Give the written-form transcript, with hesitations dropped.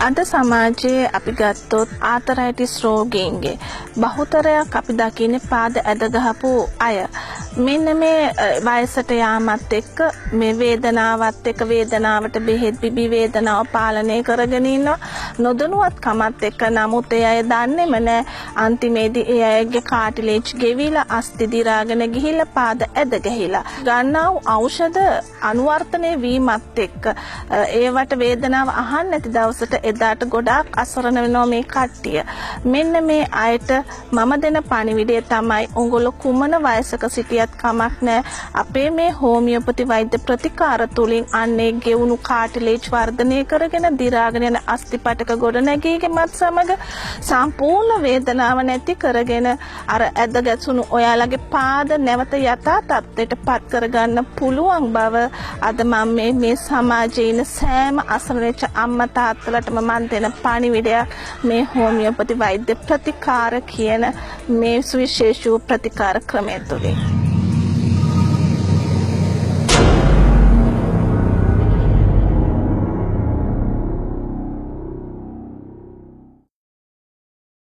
අද සමාජයේ අපි ගත්තොත් ආතරයිටිස් රෝගීන්ගේ බහුතරයක් අපි දකින්නේ පාද ඇද ගහපු අය. මෙන්න මේ වයසට යාමත් එක්ක මේ වේදනාවත් එක්ක වේදනාවට බෙහෙත් බිබී වේදනාව පාලනය කරගෙන ඉන්නවා. නොදැනුවත්කමත් එක්ක නමුත් ඒ අය දන්නේම නැහැ. අන්තිමේදී ඒ අයගේ කාටිලේජ් ගෙවිලා අස්ථි දිරාගෙන ගිහිල්ලා පාද ඇද ගහිලා. ගන්නා වූ ඖෂධ අනුවර්තනය වීමත් එක්ක ඒවට වේදනාව අහන්න නැති දවසට එදාට ගොඩාක් අසරණ වෙනවා මේ කට්ටිය. මෙන්න මේ අයට මම දෙන පණිවිඩය තමයි උගොල්ලෝ කුමන වයසක සිටියත් කමක් නැහැ. අපේ මේ හෝමියෝපති වෛද්‍ය ප්‍රතිකාර තුලින් අන්නේ ගෙවුණු කාටිලේජ් වර්ධනය කරගෙන දිරාගෙන යන අස්ථිපටක ගොඩනැගීමත් සමග සම්පූර්ණ වේදනාව නැති කරගෙන අර ඇද ගැසුණු ඔයාලගේ පාද නැවත යථා තත්ත්වයට පත් කරගන්න පුළුවන් බව අද මම මේ සමාජයේ ඉන්න සෑම අසරණච්ච අම්මා තාත්තලටම මම දෙන පණිවිඩයක් මේ හෝමියෝපති වෛද්‍ය ප්‍රතිකාර කියන මේ සුවිශේෂී ප්‍රතිකාර ක්‍රමය තුළින්.